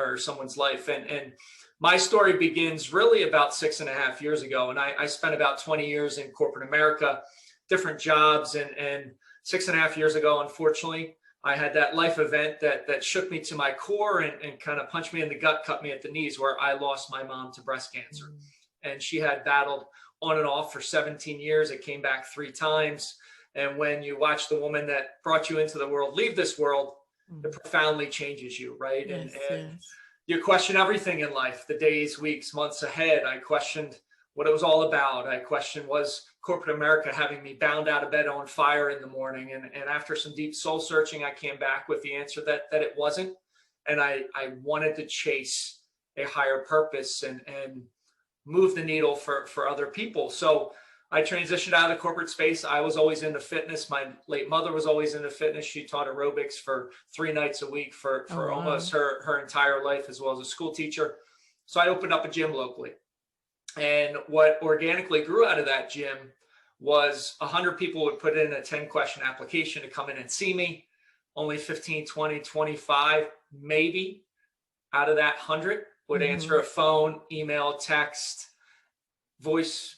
or someone's life. And my story begins really about 6.5 years ago. And I spent about 20 years in corporate America, different jobs. And 6.5 years ago, unfortunately, I had that life event that shook me to my core and kind of punched me in the gut, cut me at the knees, where I lost my mom to breast cancer. And she had battled on and off for 17 years. It came back 3 times. And when you watch the woman that brought you into the world leave this world, it profoundly changes you, right? Yes, and you question everything in life, the days, weeks, months ahead. I questioned what it was all about. I questioned, was corporate America having me bound out of bed on fire in the morning? And after some deep soul searching, I came back with the answer that it wasn't. And I wanted to chase a higher purpose and move the needle for other people. So I transitioned out of the corporate space. I was always into fitness. My late mother was always into fitness. She taught aerobics for 3 nights a week for almost her entire life, as well as a school teacher. So I opened up a gym locally. And what organically grew out of that gym was 100 people would put in a 10-question application to come in and see me. Only 15, 20, 25, maybe out of that 100 would answer a phone, email, text, voice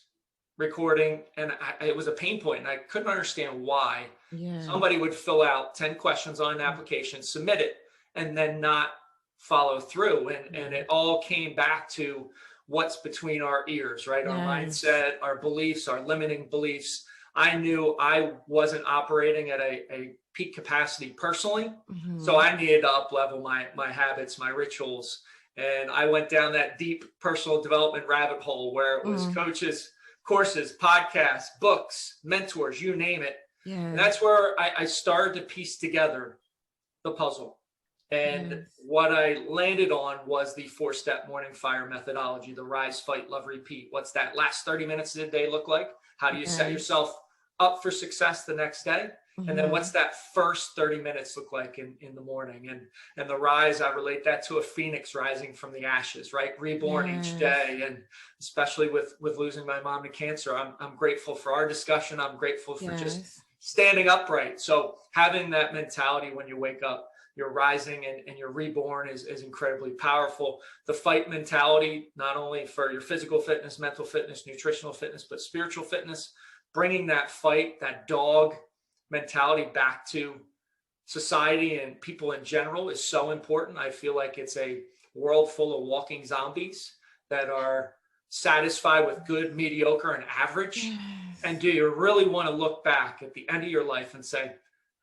recording. And it was a pain point, and I couldn't understand why somebody would fill out 10 questions on an application, submit it, and then not follow through. And it all came back to what's between our ears, right? Our mindset, our beliefs, our limiting beliefs. I knew I wasn't operating at a peak capacity personally. So I needed to up level my habits, my rituals. And I went down that deep personal development rabbit hole where it was coaches, courses, podcasts, books, mentors, you name it. And that's where I started to piece together the puzzle. And what I landed on was the 4-step morning fire methodology, the rise, fight, love, repeat. What's that last 30 minutes of the day look like? How do you set yourself up for success the next day? And then what's that first 30 minutes look like in the morning? And the rise, I relate that to a phoenix rising from the ashes, right? Reborn each day. And especially with losing my mom to cancer, I'm grateful for our discussion. I'm grateful for just standing upright. So having that mentality when you wake up, you're rising and you're reborn is incredibly powerful. The fight mentality, not only for your physical fitness, mental fitness, nutritional fitness, but spiritual fitness, bringing that fight, that dog mentality back to society and people in general is so important. I feel like it's a world full of walking zombies that are satisfied with good, mediocre, and average. And do you really want to look back at the end of your life and say,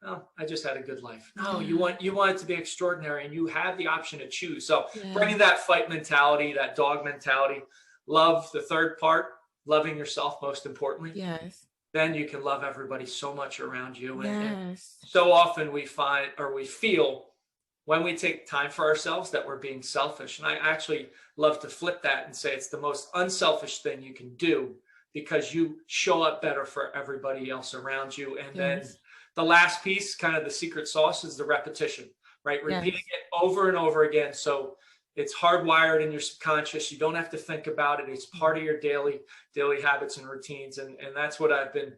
oh, I just had a good life? No, you want it to be extraordinary, and you have the option to choose. So bringing that fight mentality, that dog mentality, love, the third part, loving yourself most importantly. Then you can love everybody so much around you. And so often we find, or we feel, when we take time for ourselves, that we're being selfish. And I actually love to flip that and say it's the most unselfish thing you can do, because you show up better for everybody else around you. And then the last piece, kind of the secret sauce, is the repetition, right? Repeating it over and over again. So it's hardwired in your subconscious. You don't have to think about it. It's part of your daily habits and routines. And that's what I've been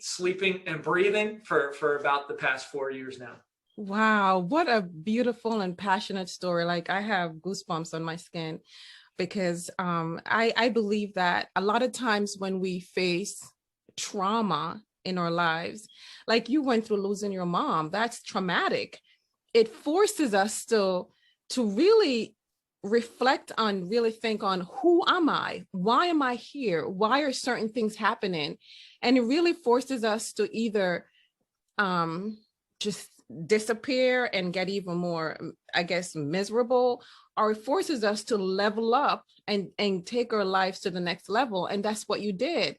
sleeping and breathing for about the past 4 years now. Wow. What a beautiful and passionate story. Like, I have goosebumps on my skin, because I believe that a lot of times when we face trauma in our lives, like you went through losing your mom, that's traumatic. It forces us to really reflect on, really think on, who am I? Why am I here? Why are certain things happening? And it really forces us to either just disappear and get even more, I guess, miserable, or it forces us to level up and take our lives to the next level. And that's what you did.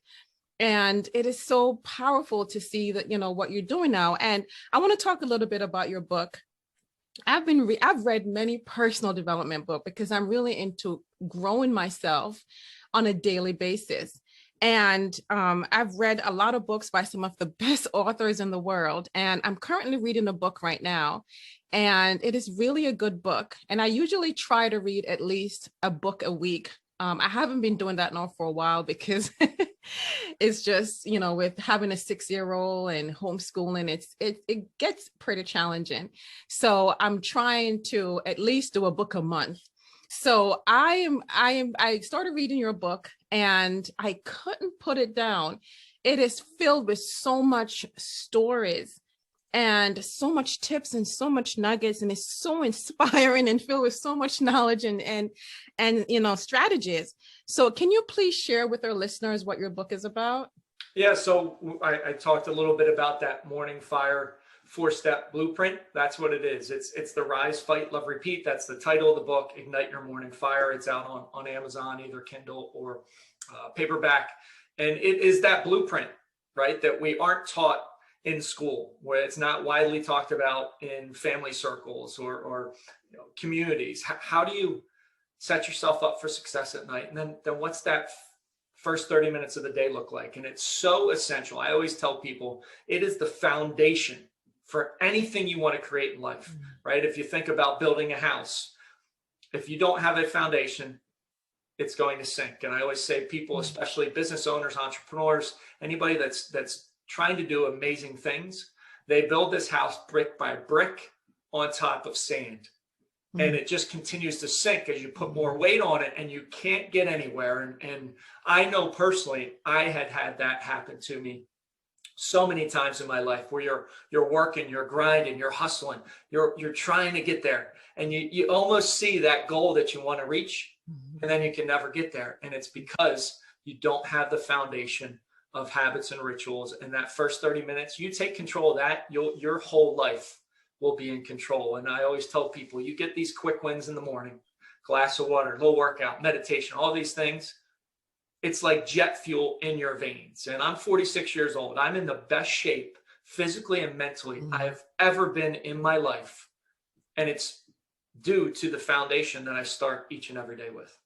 And it is so powerful to see that, what you're doing now. And I want to talk a little bit about your book. I've read many personal development books because I'm really into growing myself on a daily basis. And I've read a lot of books by some of the best authors in the world. And I'm currently reading a book right now, and it is really a good book. And I usually try to read at least a book a week. I haven't been doing that now for a while because It's just, with having a 6-year-old and homeschooling, it gets pretty challenging. So I'm trying to at least do a book a month. So I started reading your book and I couldn't put it down. It is filled with so much stories and so much tips and so much nuggets, and it's so inspiring and filled with so much knowledge and strategies. So can you please share with our listeners what your book is about? Yeah, so I talked a little bit about that morning fire 4-step blueprint. That's what it is. It's the Rise, Fight, Love, Repeat. That's the title of the book, Ignite Your Morning Fire. It's out on Amazon, either Kindle or paperback. And it is that blueprint, right, that we aren't taught in school, where it's not widely talked about in family circles or communities. How do you set yourself up for success at night? And then what's that first 30 minutes of the day look like? And it's so essential. I always tell people it is the foundation for anything you want to create in life, right? If you think about building a house, if you don't have a foundation, it's going to sink. And I always say people, especially business owners, entrepreneurs, anybody that's trying to do amazing things, they build this house brick by brick on top of sand. And it just continues to sink as you put more weight on it and you can't get anywhere. And I know personally, I had that happen to me so many times in my life, where you're working, you're grinding, you're hustling, you're trying to get there. And you almost see that goal that you want to reach, and then you can never get there. And it's because you don't have the foundation of habits and rituals. And that first 30 minutes, you take control of that, your whole life will be in control. And I always tell people, you get these quick wins in the morning, glass of water, little workout, meditation, all these things. It's like jet fuel in your veins. And I'm 46 years old. I'm in the best shape physically and mentally I have ever been in my life. And it's due to the foundation that I start each and every day with.